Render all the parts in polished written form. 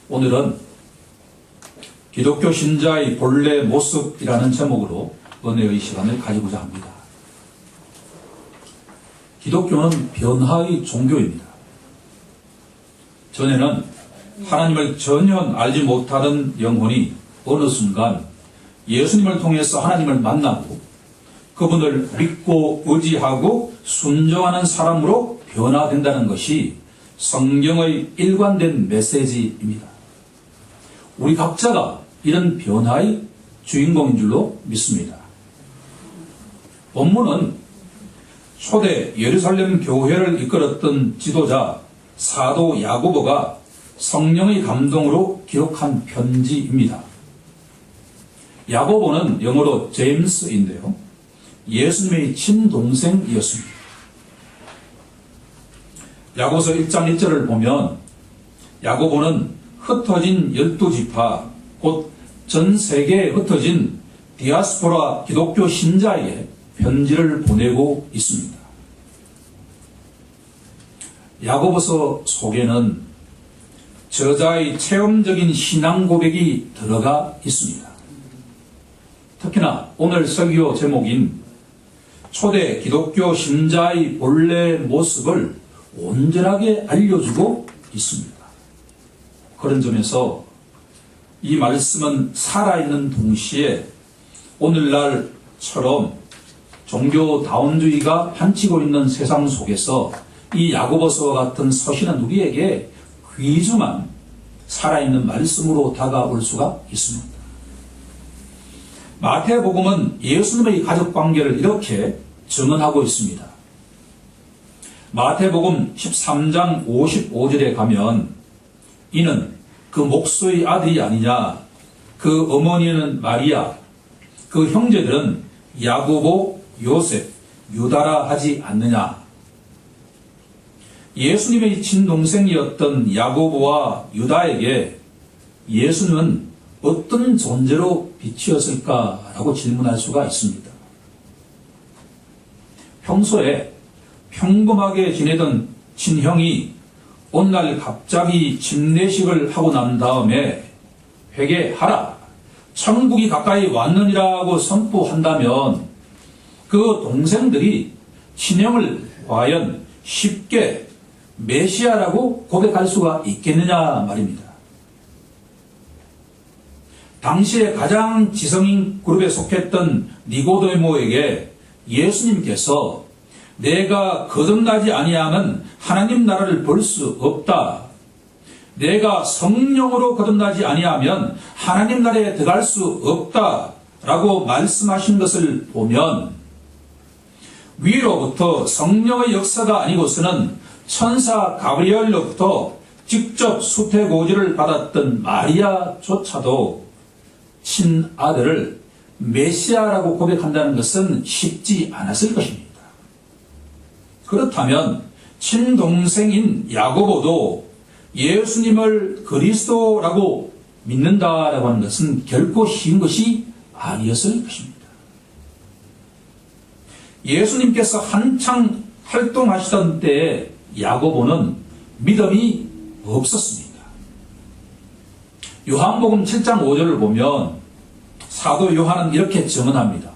오늘은 기독교 신자의 본래 모습이라는 제목으로 은혜의 시간을 가지고자 합니다. 기독교는 변화의 종교입니다. 전에는 하나님을 전혀 알지 못하던 영혼이 어느 순간 예수님을 통해서 하나님을 만나고 그분을 믿고 의지하고 순종하는 사람으로 변화된다는 것이 성경의 일관된 메시지입니다. 우리 각자가 이런 변화의 주인공인 줄로 믿습니다. 본문은 초대 예루살렘 교회를 이끌었던 지도자 사도 야고보가 성령의 감동으로 기록한 편지입니다. 야고보는 영어로 제임스인데요. 예수님의 친동생이었습니다. 야고보서 1장 1절을 보면 야고보는 흩어진 12지파, 곧 전 세계에 흩어진 디아스포라 기독교 신자에게 편지를 보내고 있습니다. 야고보서 속에는 저자의 체험적인 신앙 고백이 들어가 있습니다. 특히나 오늘 설교 제목인 초대 기독교 신자의 본래 모습을 온전하게 알려주고 있습니다. 그런 점에서 이 말씀은 살아있는 동시에 오늘날처럼 종교다원주의가 판치고 있는 세상 속에서 이 야고보서와 같은 서신은 우리에게 귀중한 살아있는 말씀으로 다가올 수가 있습니다. 마태복음은 예수님의 가족관계를 이렇게 증언하고 있습니다. 마태복음 13장 55절에 가면 이는 그 목소의 아들이 아니냐, 그 어머니는 마리아, 그 형제들은 야고보, 요셉, 유다라 하지 않느냐. 예수님의 친동생이었던 야고보와 유다에게 예수는 어떤 존재로 비치었을까라고 질문할 수가 있습니다. 평소에 평범하게 지내던 친형이 오늘 갑자기 침례식을 하고 난 다음에 회개하라, 천국이 가까이 왔느니라고 선포한다면 그 동생들이 친형을 과연 쉽게 메시아라고 고백할 수가 있겠느냐 말입니다. 당시에 가장 지성인 그룹에 속했던 니고데모에게 예수님께서 내가 거듭나지 아니하면 하나님 나라를 볼 수 없다. 내가 성령으로 거듭나지 아니하면 하나님 나라에 들어갈 수 없다. 라고 말씀하신 것을 보면 위로부터 성령의 역사가 아니고서는 천사 가브리엘로부터 직접 수태고지를 받았던 마리아조차도 친아들을 메시아라고 고백한다는 것은 쉽지 않았을 것입니다. 그렇다면 친동생인 야고보도 예수님을 그리스도라고 믿는다라고 하는 것은 결코 쉬운 것이 아니었을 것입니다. 예수님께서 한창 활동하시던 때에 야고보는 믿음이 없었습니다. 요한복음 7장 5절을 보면 사도 요한은 이렇게 증언합니다.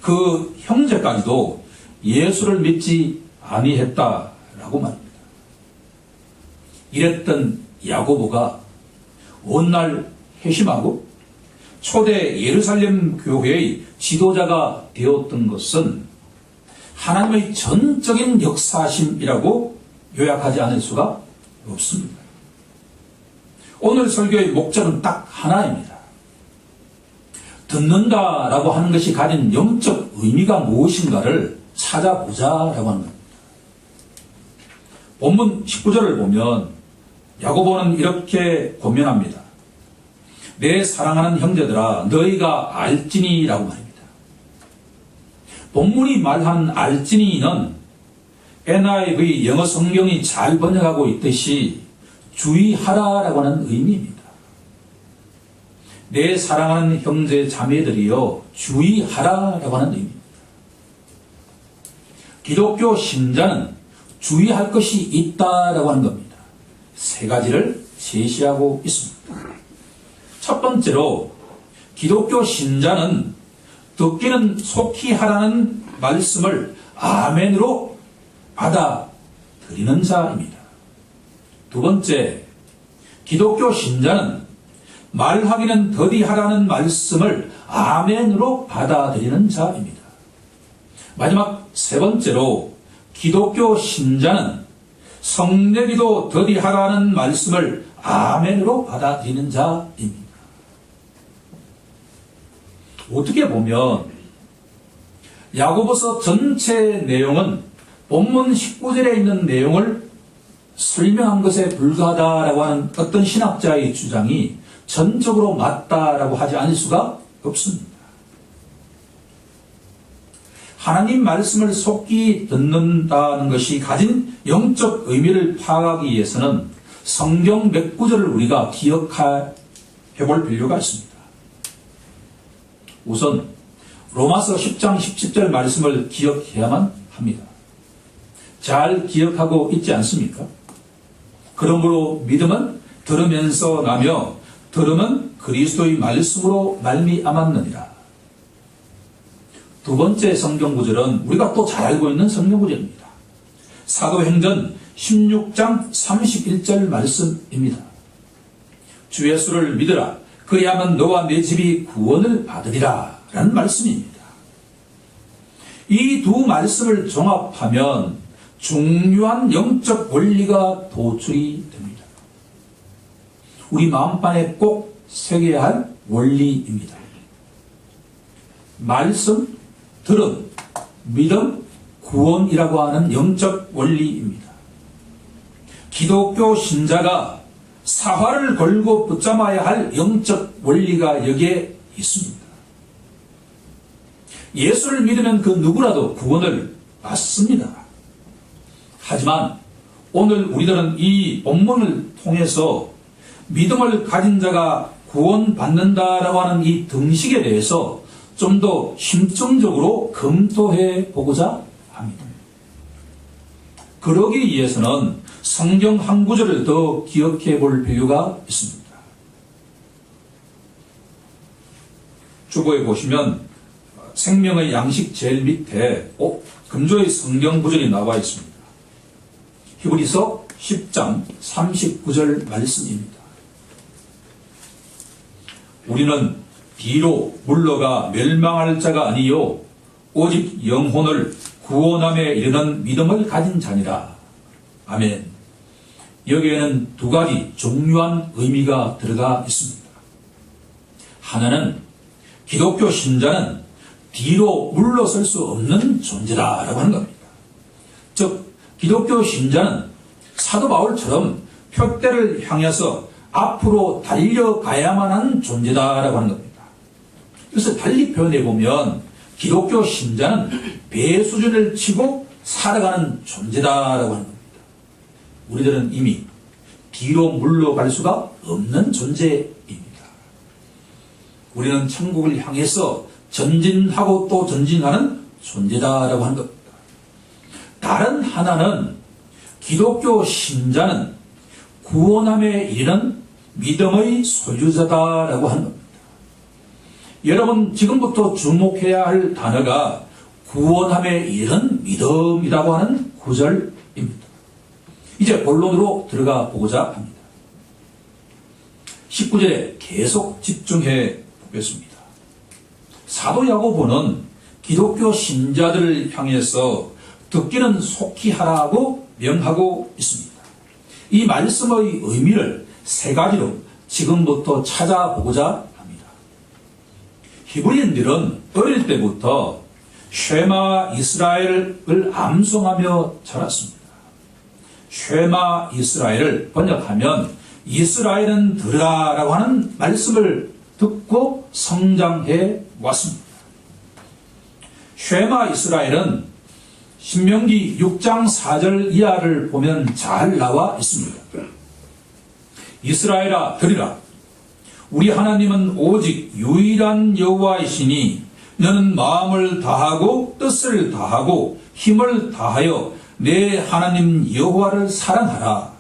그 형제까지도 예수를 믿지 아니했다라고 말합니다. 이랬던 야고보가 온날 회심하고 초대 예루살렘 교회의 지도자가 되었던 것은 하나님의 전적인 역사심이라고 요약하지 않을 수가 없습니다. 오늘 설교의 목적은 딱 하나입니다. 듣는다라고 하는 것이 가진 영적 의미가 무엇인가를 찾아보자라고 하는 겁니다. 본문 19절을 보면 야고보는 이렇게 고면합니다. 내 사랑하는 형제들아 너희가 알지니라고 말입니다. 본문이 말한 알지니는 NIV 영어 성경이 잘 번역하고 있듯이 주의하라라고 하는 의미입니다. 내 사랑하는 형제 자매들이여 주의하라라고 하는 의미입니다. 기독교 신자는 주의할 것이 있다라고 하는 겁니다. 세 가지를 제시하고 있습니다. 첫 번째로 기독교 신자는 듣기는 속히 하라는 말씀을 아멘으로 받아들이는 자입니다. 두 번째, 기독교 신자는 말하기는 더디하라는 말씀을 아멘으로 받아들이는 자입니다. 마지막 세 번째로 기독교 신자는 성내기도 더디하라는 말씀을 아멘으로 받아들이는 자입니다. 어떻게 보면 야고보서 전체 내용은 본문 19절에 있는 내용을 설명한 것에 불과하다라고 하는 어떤 신학자의 주장이 전적으로 맞다라고 하지 않을 수가 없습니다. 하나님 말씀을 속히 듣는다는 것이 가진 영적 의미를 파악하기 위해서는 성경 몇 구절을 우리가 기억해 볼 필요가 있습니다. 우선 로마서 10장 17절 말씀을 기억해야만 합니다. 잘 기억하고 있지 않습니까? 그러므로 믿음은 들으면서 나며 들음은 그리스도의 말씀으로 말미암았느니라. 두 번째 성경 구절은 우리가 또 잘 알고 있는 성경 구절입니다. 사도행전 16장 31절 말씀입니다. 주 예수를 믿으라. 그리하면 너와 내 집이 구원을 받으리라 라는 말씀입니다. 이 두 말씀을 종합하면 중요한 영적 원리가 도출이 됩니다. 우리 마음판에 꼭 새겨야 할 원리입니다. 말씀, 들음, 믿음, 구원이라고 하는 영적 원리입니다. 기독교 신자가 사활을 걸고 붙잡아야 할 영적 원리가 여기에 있습니다. 예수를 믿으면 그 누구라도 구원을 받습니다. 하지만 오늘 우리들은 이 본문을 통해서 믿음을 가진 자가 구원받는다라고 하는 이 등식에 대해서 좀 더 심층적으로 검토해 보고자 합니다. 그러기 위해서는 성경 한 구절을 더 기억해 볼 필요가 있습니다. 주보에 보시면 생명의 양식 제일 밑에 금조의 성경 구절이 나와 있습니다. 히브리서 10장 39절 말씀입니다. 우리는 뒤로 물러가 멸망할 자가 아니요 오직 영혼을 구원함에 이르는 믿음을 가진 자니라. 아멘. 여기에는 두 가지 중요한 의미가 들어가 있습니다. 하나는 기독교 신자는 뒤로 물러설 수 없는 존재다라고 하는 겁니다. 즉 기독교 신자는 사도 바울처럼 표대를 향해서 앞으로 달려가야만 하는 존재다라고 하는 겁니다. 그래서 달리 표현해 보면 기독교 신자는 배 수준을 치고 살아가는 존재다라고 하는 겁니다. 우리들은 이미 뒤로 물러갈 수가 없는 존재입니다. 우리는 천국을 향해서 전진하고 또 전진하는 존재다라고 하는 겁니다. 다른 하나는 기독교 신자는 구원함에 이르는 믿음의 소유자다라고 하는 겁니다. 여러분 지금부터 주목해야 할 단어가 구원함에 이르는 믿음이라고 하는 구절입니다. 이제 본론으로 들어가 보고자 합니다. 19절에 계속 집중해 보겠습니다. 사도 야고보는 기독교 신자들을 향해서 듣기는 속히 하라고 명하고 있습니다. 이 말씀의 의미를 세 가지로 지금부터 찾아보고자 합니다. 히브리인들은 어릴 때부터 쉐마 이스라엘을 암송하며 자랐습니다. 쉐마 이스라엘을 번역하면 이스라엘은 들으라라고 하는 말씀을 듣고 성장해 왔습니다. 쉐마 이스라엘은 신명기 6장 4절 이하를 보면 잘 나와 있습니다. 이스라엘아 들으라. 우리 하나님은 오직 유일한 여호와이시니 너는 마음을 다하고 뜻을 다하고 힘을 다하여 내 하나님 여호와를 사랑하라.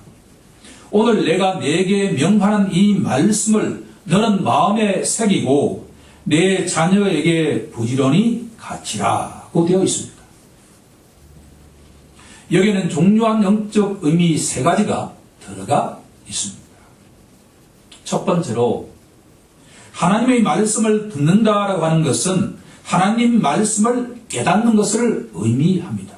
오늘 내가 네게 명하는 이 말씀을 너는 마음에 새기고 내 자녀에게 부지런히 가르치라고 되어 있습니다. 여기에는 중요한 영적 의미 세 가지가 들어가 있습니다. 첫 번째로 하나님의 말씀을 듣는다라고 하는 것은 하나님 말씀을 깨닫는 것을 의미합니다.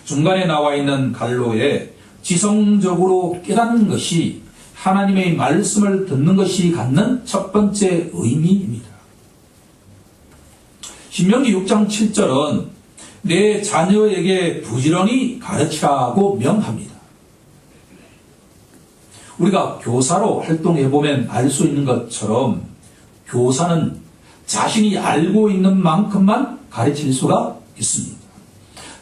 중간에 나와 있는 갈로에 지성적으로 깨닫는 것이 하나님의 말씀을 듣는 것이 갖는 첫 번째 의미입니다. 신명기 6장 7절은 내 자녀에게 부지런히 가르치라고 명합니다. 우리가 교사로 활동해보면 알 수 있는 것처럼 교사는 자신이 알고 있는 만큼만 가르칠 수가 있습니다.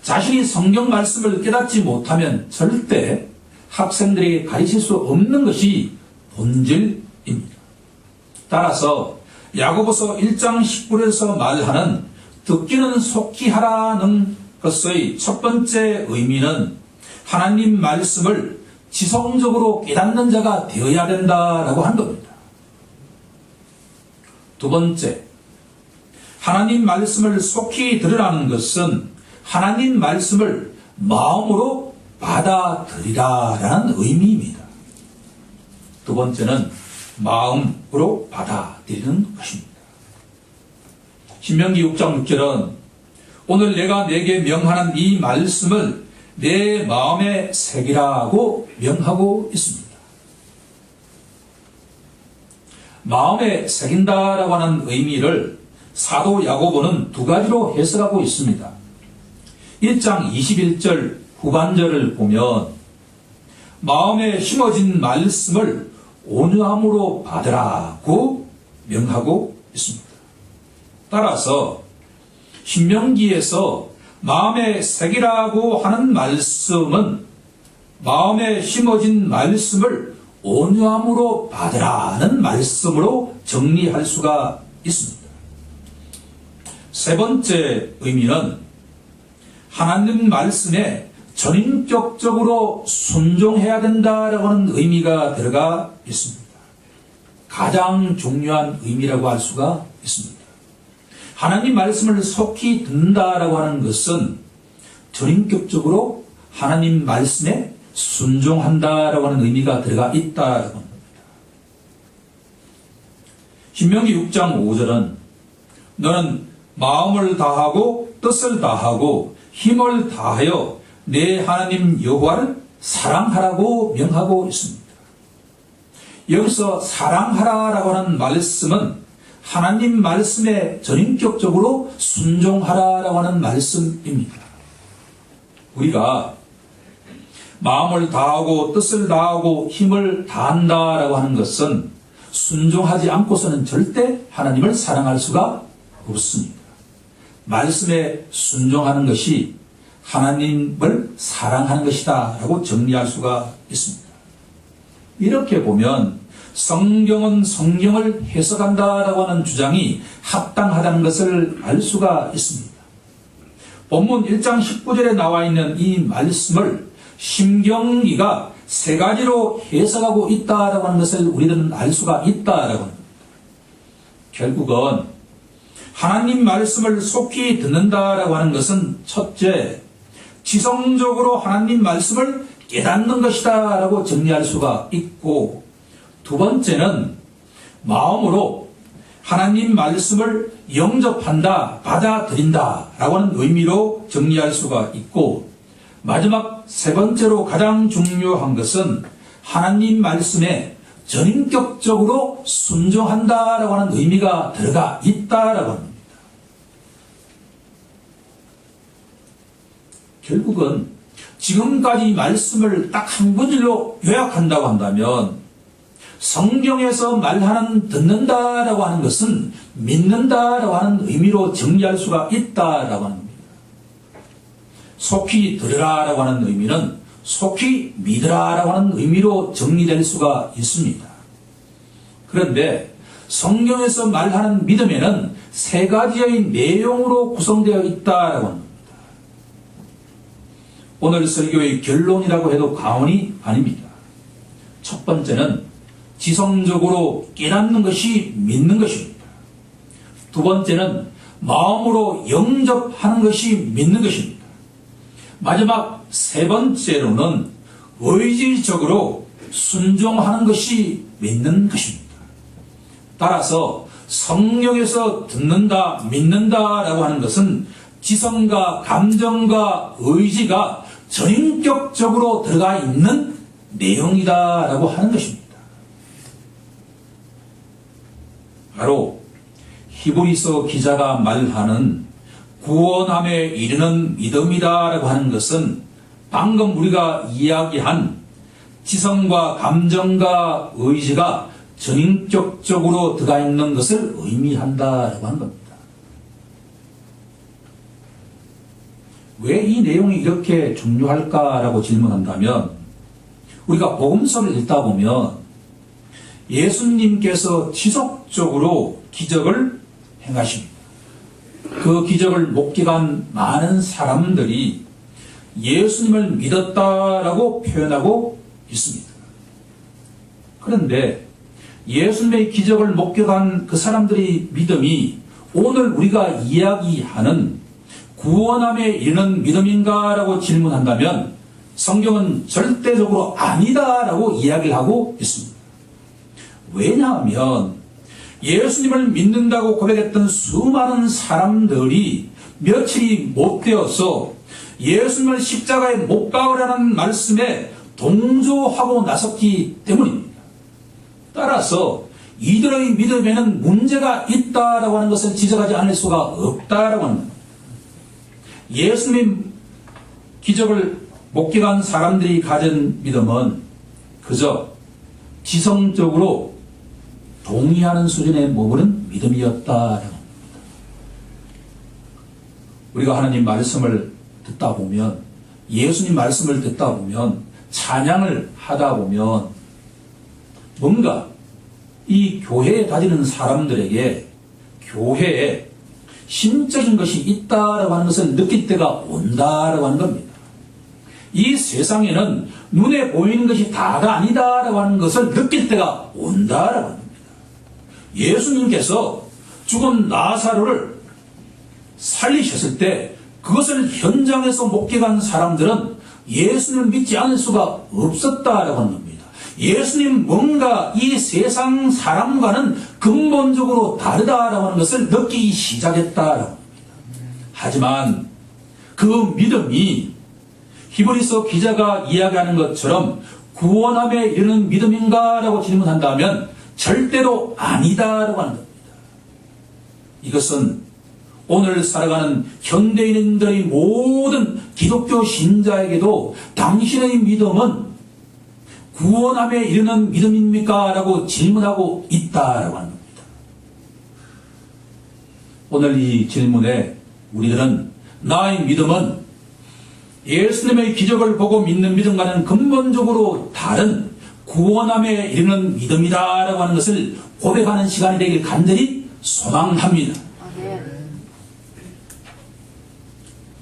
자신이 성경 말씀을 깨닫지 못하면 절대 학생들에게 가르칠 수 없는 것이 본질입니다. 따라서 야고보서 1장 19절에서 말하는 듣기는 속히 하라는 것의 첫 번째 의미는 하나님 말씀을 지성적으로 깨닫는 자가 되어야 된다라고 하는 겁니다. 두 번째, 하나님 말씀을 속히 들으라는 것은 하나님 말씀을 마음으로 받아들이라라는 의미입니다. 두 번째는 마음으로 받아들이는 것입니다. 신명기 6장 6절은 오늘 내가 내게 명하는 이 말씀을 내 마음에 새기라고 명하고 있습니다. 마음에 새긴다라고 하는 의미를 사도 야고보는 두 가지로 해석하고 있습니다. 1장 21절 후반절을 보면 마음에 심어진 말씀을 온유함으로 받으라고 명하고 있습니다. 따라서 신명기에서 마음에 새기라고 하는 말씀은 마음에 심어진 말씀을 온유함으로 받으라는 말씀으로 정리할 수가 있습니다. 세 번째 의미는 하나님 말씀에 전인격적으로 순종해야 된다라고 하는 의미가 들어가 있습니다. 가장 중요한 의미라고 할 수가 있습니다. 하나님 말씀을 속히 듣는다라고 하는 것은 전인격적으로 하나님 말씀에 순종한다라고 하는 의미가 들어가 있다라고 합니다. 신명기 6장 5절은 너는 마음을 다하고 뜻을 다하고 힘을 다하여 내 하나님 여호와를 사랑하라고 명하고 있습니다. 여기서 사랑하라라고 하는 말씀은 하나님 말씀에 전인격적으로 순종하라라고 하는 말씀입니다. 우리가 마음을 다하고 뜻을 다하고 힘을 다한다라고 하는 것은 순종하지 않고서는 절대 하나님을 사랑할 수가 없습니다. 말씀에 순종하는 것이 하나님을 사랑하는 것이다 라고 정리할 수가 있습니다. 이렇게 보면 성경은 성경을 해석한다라고 하는 주장이 합당하다는 것을 알 수가 있습니다. 본문 1장 19절에 나와 있는 이 말씀을 신명기가 세 가지로 해석하고 있다라고 하는 것을 우리들은 알 수가 있다라고 합니다. 결국은 하나님 말씀을 속히 듣는다라고 하는 것은 첫째, 지성적으로 하나님 말씀을 깨닫는 것이다 라고 정리할 수가 있고, 두 번째는 마음으로 하나님 말씀을 영접한다, 받아들인다 라고 하는 의미로 정리할 수가 있고, 마지막 세 번째로 가장 중요한 것은 하나님 말씀에 전인격적으로 순종한다라고 하는 의미가 들어가 있다라고 합니다. 결국은 지금까지 말씀을 딱 한 구절로 요약한다고 한다면 성경에서 말하는 듣는다라고 하는 것은 믿는다라고 하는 의미로 정리할 수가 있다라고 합니다. 속히 들으라라고 하는 의미는 속히 믿으라라고 하는 의미로 정리될 수가 있습니다. 그런데 성경에서 말하는 믿음에는 세 가지의 내용으로 구성되어 있다라고 합니다. 오늘 설교의 결론이라고 해도 과언이 아닙니다. 첫 번째는 지성적으로 깨닫는 것이 믿는 것입니다. 두 번째는 마음으로 영접하는 것이 믿는 것입니다. 마지막 세 번째로는 의지적으로 순종하는 것이 믿는 것입니다. 따라서 성령에서 듣는다, 믿는다라고 하는 것은 지성과 감정과 의지가 전인격적으로 들어가 있는 내용이다라고 하는 것입니다. 바로 히브리서 기자가 말하는 구원함에 이르는 믿음이다라고 하는 것은 방금 우리가 이야기한 지성과 감정과 의지가 전인격적으로 들어가 있는 것을 의미한다라고 하는 겁니다. 왜 이 내용이 이렇게 중요할까라고 질문한다면 우리가 복음서를 읽다 보면 예수님께서 지속적으로 기적을 행하십니다. 그 기적을 목격한 많은 사람들이 예수님을 믿었다라고 표현하고 있습니다. 그런데 예수님의 기적을 목격한 그 사람들의 믿음이 오늘 우리가 이야기하는 구원함에 이르는 믿음인가라고 질문한다면 성경은 절대적으로 아니다라고 이야기를 하고 있습니다. 왜냐하면 예수님을 믿는다고 고백했던 수많은 사람들이 며칠이 못 되어서 예수님을 십자가에 못 박으라는 말씀에 동조하고 나섰기 때문입니다. 따라서 이들의 믿음에는 문제가 있다라고 하는 것을 지적하지 않을 수가 없다라고 하는 겁니다. 예수님 기적을 목격한 사람들이 가진 믿음은 그저 지성적으로 동의하는 수준에 머무른 믿음이었다라고 합니다. 우리가 하나님 말씀을 듣다 보면, 예수님 말씀을 듣다 보면, 찬양을 하다 보면 뭔가 이 교회에 다니는 사람들에게 교회에 심적인 것이 있다라고 하는 것을 느낄 때가 온다라고 하는 겁니다. 이 세상에는 눈에 보이는 것이 다가 아니다라고 하는 것을 느낄 때가 온다라고 합니다. 예수님께서 죽은 나사로를 살리셨을 때 그것을 현장에서 목격한 사람들은 예수님을 믿지 않을 수가 없었다라고 하는 겁니다. 예수님 뭔가 이 세상 사람과는 근본적으로 다르다라고 하는 것을 느끼기 시작했다라고 합니다. 하지만 그 믿음이 히브리서 기자가 이야기하는 것처럼 구원함에 이르는 믿음인가라고 질문한다면 절대로 아니다라고 하는 겁니다. 이것은 오늘 살아가는 현대인들의 모든 기독교 신자에게도 당신의 믿음은 구원함에 이르는 믿음입니까? 라고 질문하고 있다라고 하는 겁니다. 오늘 이 질문에 우리들은 나의 믿음은 예수님의 기적을 보고 믿는 믿음과는 근본적으로 다른 구원함에 이르는 믿음이다 라고 하는 것을 고백하는 시간이 되길 간절히 소망합니다.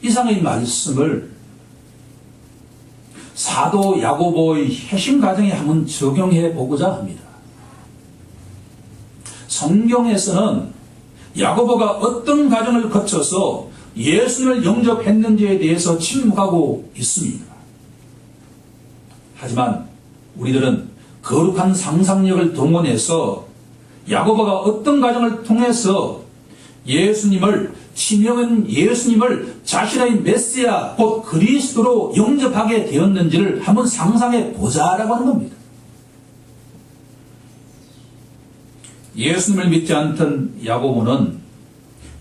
이상의 말씀을 사도 야고보의 회심 가정에 한번 적용해 보고자 합니다. 성경에서는 야고보가 어떤 과정을 거쳐서 예수님을 영접했는지에 대해서 침묵하고 있습니다. 하지만 우리들은 거룩한 상상력을 동원해서 야고보가 어떤 과정을 통해서 친형은 예수님을 자신의 메시아 곧 그리스도로 영접하게 되었는지를 한번 상상해 보자라고 하는 겁니다. 예수님을 믿지 않던 야고보는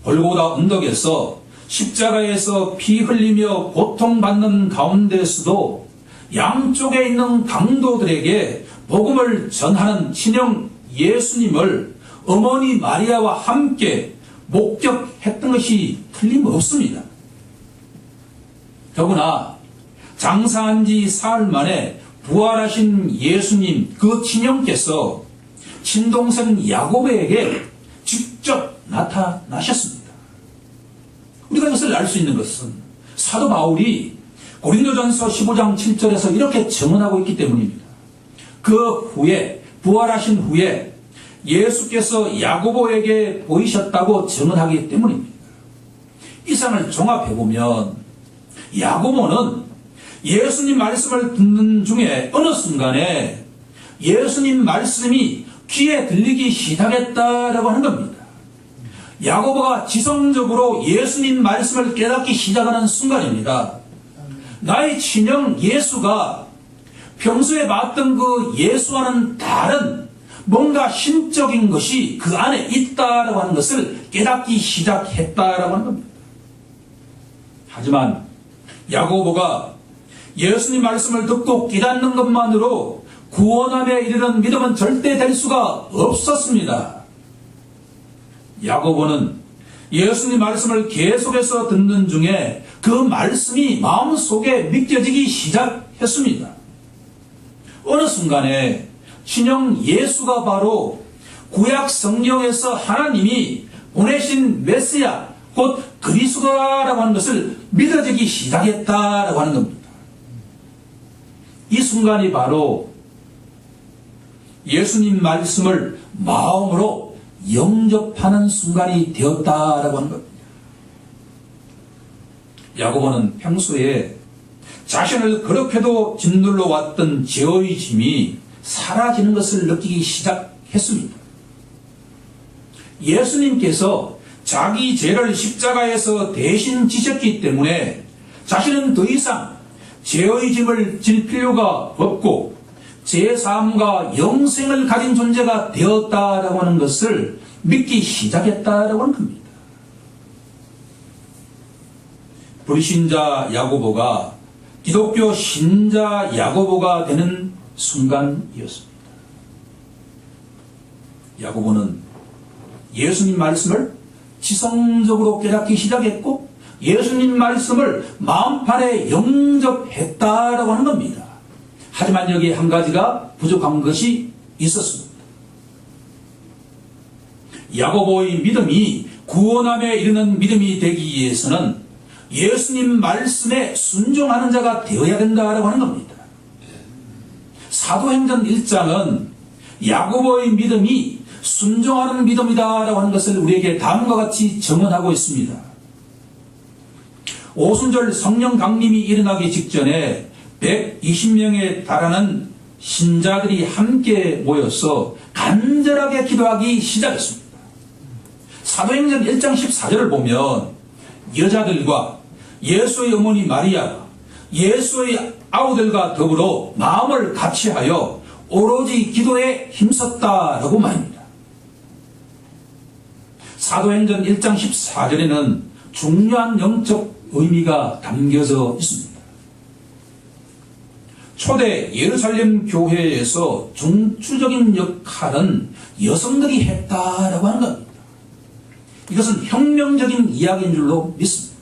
골고다 언덕에서 십자가에서 피 흘리며 고통받는 가운데서도 양쪽에 있는 강도들에게 복음을 전하는 친형 예수님을 어머니 마리아와 함께 목격했던 것이 틀림없습니다. 더구나 장사한 지 사흘 만에 부활하신 예수님 그 친형께서 친동생 야고보에게 직접 나타나셨습니다. 우리가 이것을 알 수 있는 것은 사도 바울이 고린도전서 15장 7절에서 이렇게 증언하고 있기 때문입니다. 그 후에 부활하신 후에 예수께서 야고보에게 보이셨다고 증언하기 때문입니다. 이상을 종합해보면 야고보는 예수님 말씀을 듣는 중에 어느 순간에 예수님 말씀이 귀에 들리기 시작했다라고 하는 겁니다. 야고보가 지성적으로 예수님 말씀을 깨닫기 시작하는 순간입니다. 나의 친형 예수가 평소에 봤던 그 예수와는 다른 뭔가 신적인 것이 그 안에 있다라고 하는 것을 깨닫기 시작했다라고 하는 겁니다. 하지만 야고보가 예수님 말씀을 듣고 깨닫는 것만으로 구원함에 이르는 믿음은 절대 될 수가 없었습니다. 야고보는 예수님 말씀을 계속해서 듣는 중에 그 말씀이 마음속에 믿겨지기 시작했습니다. 어느 순간에 신형 예수가 바로 구약 성경에서 하나님이 보내신 메시아 곧 그리스도라고 하는 것을 믿어지기 시작했다라고 하는 겁니다. 이 순간이 바로 예수님 말씀을 마음으로 영접하는 순간이 되었다라고 하는 겁니다. 야고보는 평소에 자신을 그렇게도 짓눌러 왔던 죄의 짐이 사라지는 것을 느끼기 시작했습니다. 예수님께서 자기 죄를 십자가에서 대신 지셨기 때문에 자신은 더 이상 죄의 짐을 질 필요가 없고 죄사함과 영생을 가진 존재가 되었다라고 하는 것을 믿기 시작했다라고 하는 겁니다. 불신자 야고보가 기독교 신자 야고보가 되는 순간이었습니다. 야고보는 예수님 말씀을 지성적으로 깨닫기 시작했고 예수님 말씀을 마음판에 영접했다라고 하는 겁니다. 하지만 여기에 한 가지가 부족한 것이 있었습니다. 야고보의 믿음이 구원함에 이르는 믿음이 되기 위해서는 예수님 말씀에 순종하는 자가 되어야 된다라고 하는 겁니다. 사도행전 1장은 야고보의 믿음이 순종하는 믿음이다라고 하는 것을 우리에게 다음과 같이 증언하고 있습니다. 오순절 성령 강림이 일어나기 직전에 120명에 달하는 신자들이 함께 모여서 간절하게 기도하기 시작했습니다. 사도행전 1장 14절을 보면 여자들과 예수의 어머니 마리아가 예수의 아우들과 더불어 마음을 같이하여 오로지 기도에 힘썼다라고 말합니다. 사도행전 1장 14절에는 중요한 영적 의미가 담겨져 있습니다. 초대 예루살렘 교회에서 중추적인 역할은 여성들이 했다라고 하는 겁니다. 이것은 혁명적인 이야기인 줄로 믿습니다.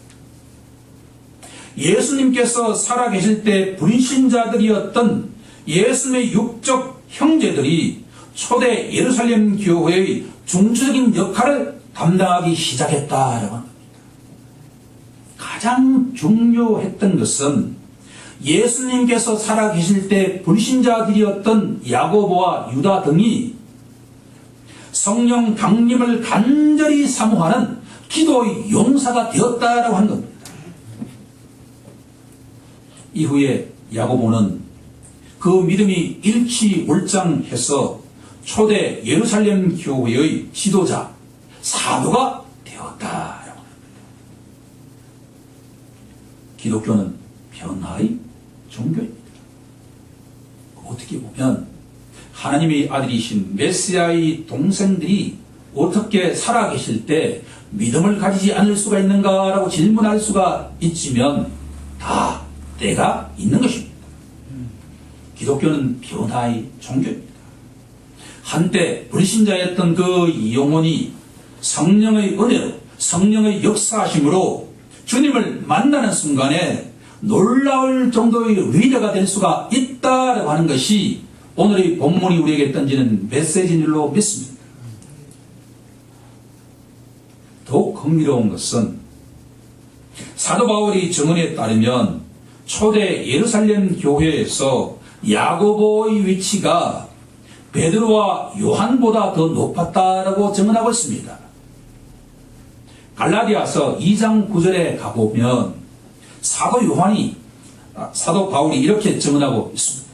예수님께서 살아계실 때 불신자들이었던 예수님의 육적 형제들이 초대 예루살렘 교회의 중추적인 역할을 담당하기 시작했다라고 합니다. 가장 중요했던 것은 예수님께서 살아계실 때 불신자들이었던 야고보와 유다 등이 성령 강림을 간절히 사모하는 기도의 용사가 되었다라고 하는 겁니다. 이후에 야고보는 그 믿음이 일취월장해서 초대 예루살렘 교회의 지도자, 사도가 되었다라고 합니다. 기독교는 변화의 종교입니다. 어떻게 보면 하나님의 아들이신 메시아의 동생들이 어떻게 살아계실 때 믿음을 가지지 않을 수가 있는가라고 질문할 수가 있지만 다 때가 있는 것입니다. 기독교는 변화의 종교입니다. 한때 불신자였던 그 영혼이 성령의 은혜로 성령의 역사하심으로 주님을 만나는 순간에 놀라울 정도의 리더가 될 수가 있다라고 하는 것이 오늘의 본문이 우리에게 던지는 메시지인 줄로 믿습니다. 더욱 흥미로운 것은 사도 바울의 증언에 따르면 초대 예루살렘 교회에서 야고보의 위치가 베드로와 요한보다 더 높았다라고 증언하고 있습니다. 갈라디아서 2장 9절에 가보면 사도 바울이 이렇게 증언하고 있습니다.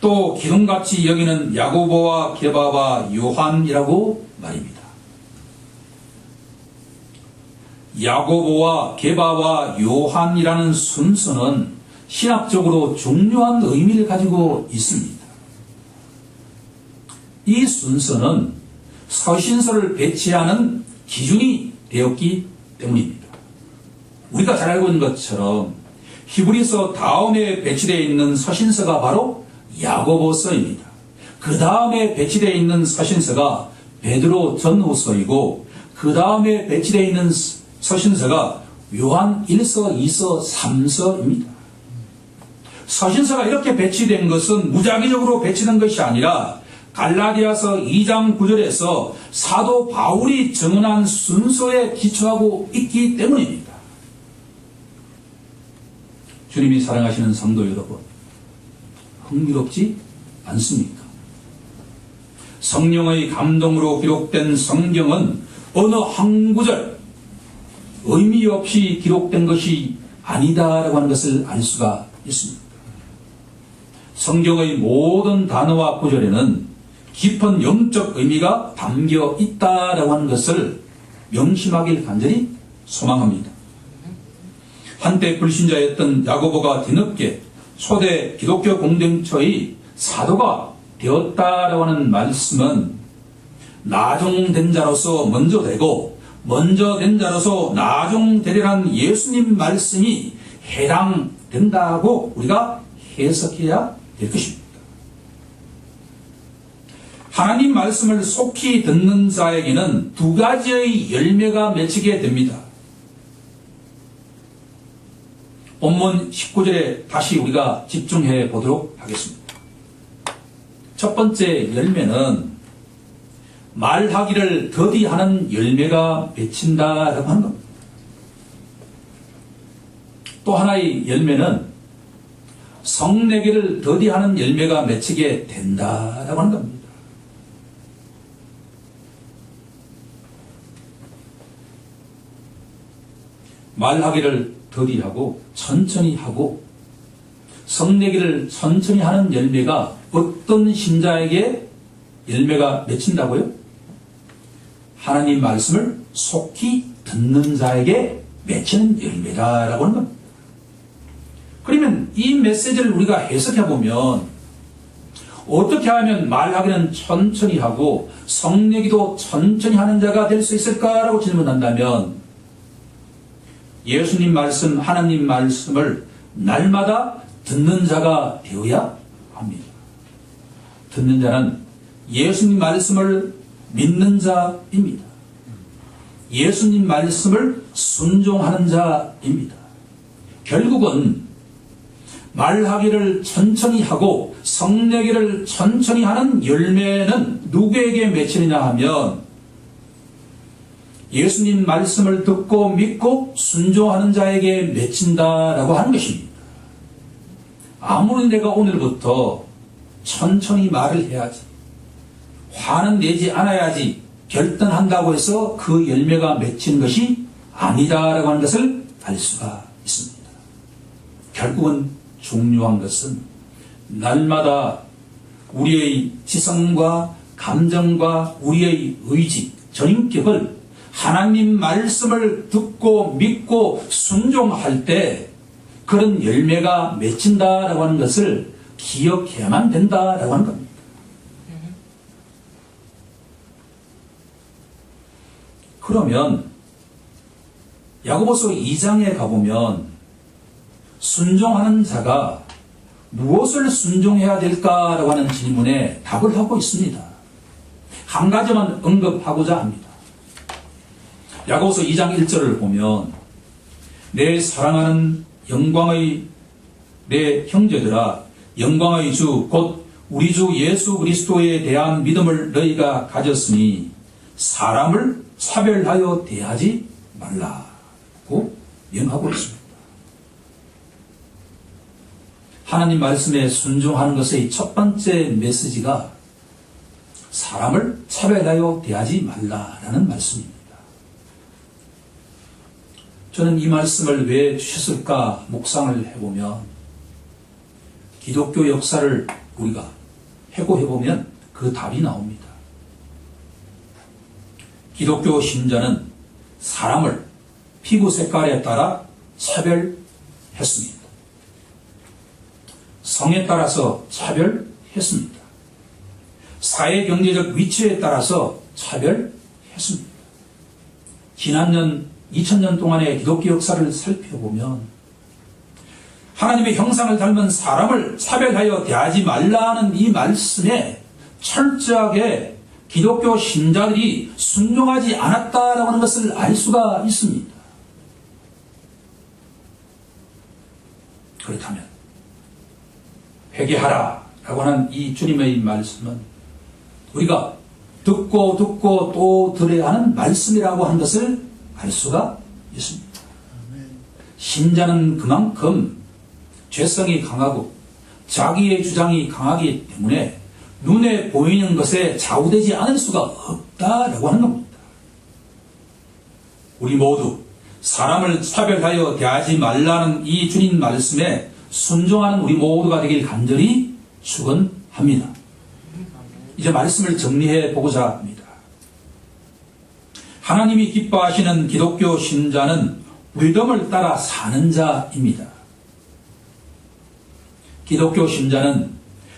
또 기둥같이 여기는 야고보와 게바와 요한이라고 말입니다. 야고보와 게바와 요한이라는 순서는 신학적으로 중요한 의미를 가지고 있습니다. 이 순서는 서신서를 배치하는 기준이 되었기 때문입니다. 우리가 잘 알고 있는 것처럼 히브리서 다음에 배치되어 있는 서신서가 바로 야고보서입니다. 그 다음에 배치되어 있는 서신서가 베드로 전후서이고 그 다음에 배치되어 있는 서신서가 요한 1서, 2서, 3서입니다. 서신서가 이렇게 배치된 것은 무작위적으로 배치된 것이 아니라 갈라디아서 2장 9절에서 사도 바울이 증언한 순서에 기초하고 있기 때문입니다. 주님이 사랑하시는 성도 여러분, 흥미롭지 않습니까? 성령의 감동으로 기록된 성경은 어느 한 구절 의미 없이 기록된 것이 아니다라고 하는 것을 알 수가 있습니다. 성경의 모든 단어와 구절에는 깊은 영적 의미가 담겨 있다라고 하는 것을 명심하길 간절히 소망합니다. 한때 불신자였던 야고보가 뒤늦게 초대 기독교 공동체의 사도가 되었다라고 하는 말씀은 나중된 자로서 먼저 되고 먼저 된 자로서 나중되리라는 예수님 말씀이 해당된다고 우리가 해석해야 될 것입니다. 하나님 말씀을 속히 듣는 자에게는 두 가지의 열매가 맺히게 됩니다. 본문 19절에 다시 우리가 집중해 보도록 하겠습니다. 첫 번째 열매는 말하기를 더디하는 열매가 맺힌다라고 하는 겁니다. 또 하나의 열매는 성내기를 더디하는 열매가 맺히게 된다라고 하는 겁니다. 말하기를 더디하고 천천히 하고 성내기를 천천히 하는 열매가 어떤 신자에게 열매가 맺힌다고요? 하나님 말씀을 속히 듣는 자에게 맺히는 열매다라고 하는 겁니다. 그러면 이 메시지를 우리가 해석해 보면 어떻게 하면 말하기는 천천히 하고 성내기도 천천히 하는 자가 될 수 있을까라고 질문한다면 예수님 말씀, 하나님 말씀을 날마다 듣는 자가 되어야 합니다. 듣는 자는 예수님 말씀을 믿는 자입니다. 예수님 말씀을 순종하는 자입니다. 결국은 말하기를 천천히 하고 성내기를 천천히 하는 열매는 누구에게 맺히느냐 하면 예수님 말씀을 듣고 믿고 순종하는 자에게 맺힌다라고 하는 것입니다. 아무리 내가 오늘부터 천천히 말을 해야지, 화는 내지 않아야지 결단한다고 해서 그 열매가 맺힌 것이 아니다라고 하는 것을 알 수가 있습니다. 결국은 중요한 것은 날마다 우리의 지성과 감정과 우리의 의지, 전인격을 하나님 말씀을 듣고 믿고 순종할 때 그런 열매가 맺힌다라고 하는 것을 기억해야만 된다라고 하는 겁니다. 그러면 야고보서 2장에 가보면 순종하는 자가 무엇을 순종해야 될까라고 하는 질문에 답을 하고 있습니다. 한 가지만 언급하고자 합니다. 야고보서 2장 1절을 보면 내 사랑하는 영광의 내 형제들아 영광의 주 곧 우리 주 예수 그리스도에 대한 믿음을 너희가 가졌으니 사람을 차별하여 대하지 말라고 명하고 있습니다. 하나님 말씀에 순종하는 것의 첫 번째 메시지가 사람을 차별하여 대하지 말라라는 말씀입니다. 저는 이 말씀을 왜 주셨을까 묵상을 해보면 기독교 역사를 우리가 회고해보면 그 답이 나옵니다. 기독교 신자는 사람을 피부 색깔에 따라 차별했습니다. 성에 따라서 차별했습니다. 사회 경제적 위치에 따라서 차별했습니다. 지난 2000년 동안의 기독교 역사를 살펴보면 하나님의 형상을 닮은 사람을 차별하여 대하지 말라는 이 말씀에 철저하게 기독교 신자들이 순종하지 않았다라고 하는 것을 알 수가 있습니다. 그렇다면 회개하라 라고 하는 이 주님의 말씀은 우리가 듣고 또 들어야 하는 말씀이라고 하는 것을 알 수가 있습니다. 신자는 그만큼 죄성이 강하고 자기의 주장이 강하기 때문에 눈에 보이는 것에 좌우되지 않을 수가 없다라고 하는 겁니다. 우리 모두 사람을 차별하여 대하지 말라는 이 주님 말씀에 순종하는 우리 모두가 되길 간절히 축원합니다. 이제 말씀을 정리해 보고자 합니다. 하나님이 기뻐하시는 기독교 신자는 리듬을 따라 사는 자입니다. 기독교 신자는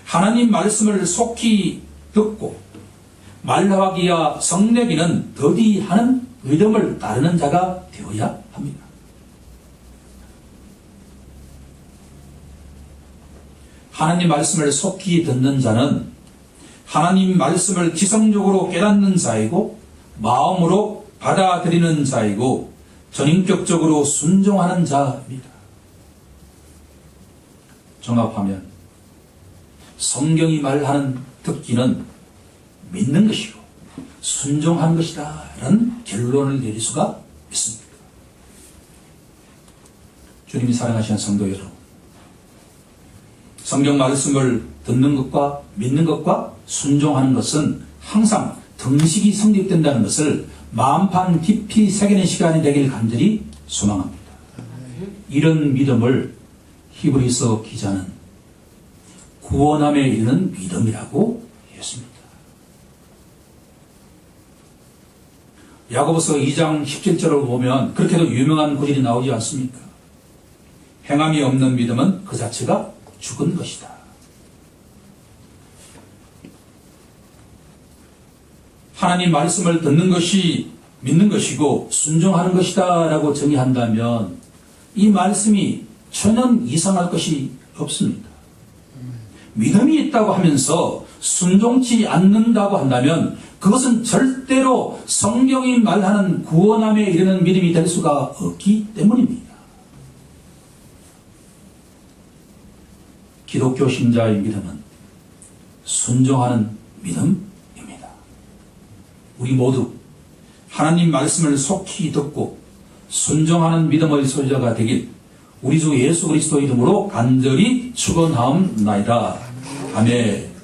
하나님 말씀을 속히 듣고 말하기와 성내기는 더디하는 리듬을 따르는 자가 되어야 합니다. 하나님 말씀을 속히 듣는 자는 하나님 말씀을 지성적으로 깨닫는 자이고 마음으로 받아들이는 자이고 전인격적으로 순종하는 자입니다. 종합하면 성경이 말하는 듣기는 믿는 것이고 순종하는 것이다 라는 결론을 내릴 수가 있습니다. 주님이 사랑하시는 성도 여러분, 성경 말씀을 듣는 것과 믿는 것과 순종하는 것은 항상 등식이 성립된다는 것을 마음판 깊이 새기는 시간이 되길 간절히 소망합니다. 이런 믿음을 히브리서 기자는 구원함에 이르는 믿음이라고 했습니다. 야고보서 2장 17절을 보면 그렇게도 유명한 구절이 나오지 않습니까? 행함이 없는 믿음은 그 자체가 죽은 것이다. 하나님 말씀을 듣는 것이 믿는 것이고 순종하는 것이다 라고 정의한다면 이 말씀이 전혀 이상할 것이 없습니다. 믿음이 있다고 하면서 순종치 않는다고 한다면 그것은 절대로 성경이 말하는 구원함에 이르는 믿음이 될 수가 없기 때문입니다. 기독교 신자의 믿음은 순종하는 믿음입니다. 우리 모두 하나님 말씀을 속히 듣고 순종하는 믿음의 소유자가 되길 우리 주 예수 그리스도 이름으로 간절히 축원하옵나이다. 아멘.